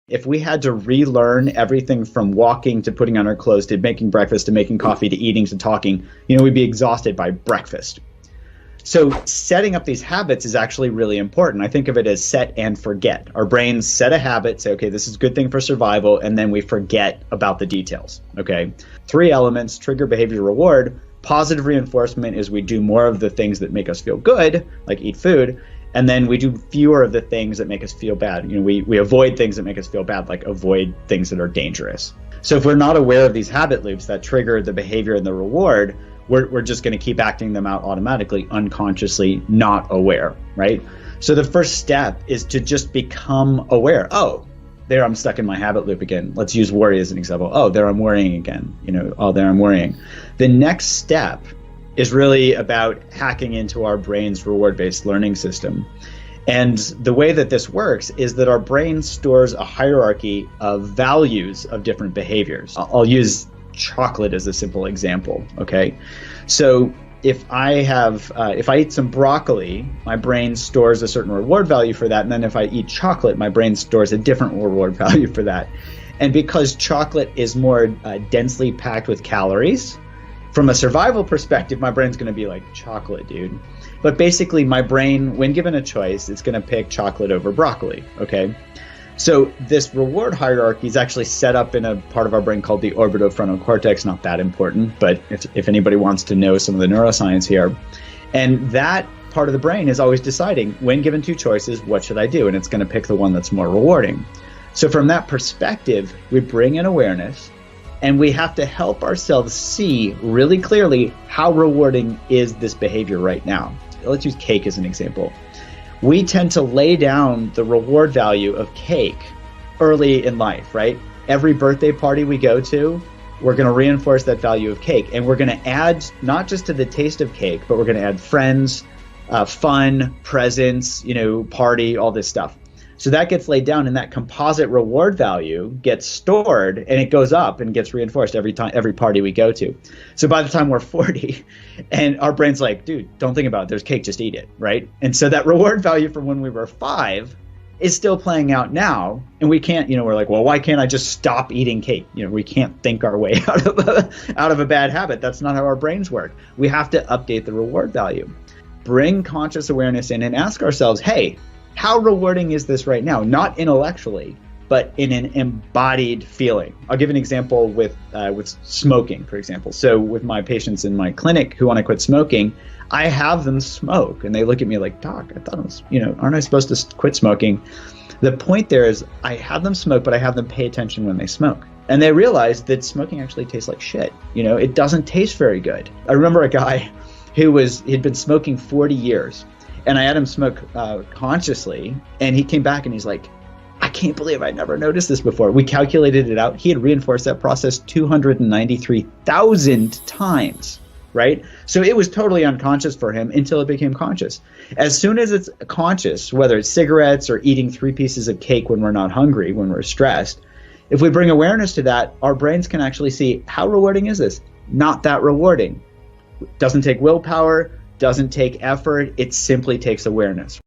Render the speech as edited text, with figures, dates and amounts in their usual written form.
If we had to relearn everything from walking to putting on our clothes to making breakfast to making coffee to eating to talking, we'd be exhausted by breakfast. So setting up these habits is actually really important. I think of it as set and forget. Our brains set a habit, say, okay, this is a good thing for survival, and then we forget about the details, okay? 3 elements: trigger, behavior, reward. Positive reinforcement is we do more of the things that make us feel good, like eat food, and then we do fewer of the things that make us feel bad. We avoid things that make us feel bad, like avoid things that are dangerous. So if we're not aware of these habit loops, that trigger, the behavior, and the reward, we're just going to keep acting them out automatically, unconsciously, not aware, right? So the first step is to just become aware. Oh, there I'm stuck in my habit loop again. Let's use worry as an example. Oh, there I'm worrying again. Oh, there I'm worrying. The next step is really about hacking into our brain's reward-based learning system. And the way that this works is that our brain stores a hierarchy of values of different behaviors. I'll use chocolate as a simple example, okay? So if I eat some broccoli, my brain stores a certain reward value for that, and then if I eat chocolate, my brain stores a different reward value for that. And because chocolate is more densely packed with calories, from a survival perspective, my brain's going to be like, chocolate, dude. But basically, my brain, when given a choice, it's going to pick chocolate over broccoli, okay? So this reward hierarchy is actually set up in a part of our brain called the orbitofrontal cortex. Not that important, but if anybody wants to know some of the neuroscience here. And that part of the brain is always deciding, when given 2 choices, what should I do? And it's going to pick the one that's more rewarding. So from that perspective, we bring in awareness, and we have to help ourselves see really clearly how rewarding is this behavior right now. Let's use cake as an example. We tend to lay down the reward value of cake early in life, right? Every birthday party we go to, we're going to reinforce that value of cake. And we're going to add not just to the taste of cake, but we're going to add friends, fun, presents, party, all this stuff. So that gets laid down, and that composite reward value gets stored, and it goes up and gets reinforced every party we go to. So by the time we're 40, and our brain's like, dude, don't think about it. There's cake, just eat it, right? And so that reward value from when we were 5 is still playing out now, and we can't, we're like, well, why can't I just stop eating cake? We can't think our way out of a bad habit. That's not how our brains work. We have to update the reward value. Bring conscious awareness in and ask ourselves, hey, how rewarding is this right now? Not intellectually, but in an embodied feeling. I'll give an example with smoking, for example. So with my patients in my clinic who want to quit smoking, I have them smoke, and they look at me like, Doc, I thought it was, aren't I supposed to quit smoking? The point there is I have them smoke, but I have them pay attention when they smoke. And they realize that smoking actually tastes like shit. It doesn't taste very good. I remember a guy he'd been smoking 40 years. And I had him smoke consciously, and he came back and he's like, I can't believe I never noticed this before. We calculated it out. He had reinforced that process 293,000 times, right? So it was totally unconscious for him until it became conscious. As soon as it's conscious, whether it's cigarettes or eating 3 pieces of cake when we're not hungry, when we're stressed, if we bring awareness to that, our brains can actually see, how rewarding is this? Not that rewarding. Doesn't take willpower, doesn't take effort, it simply takes awareness.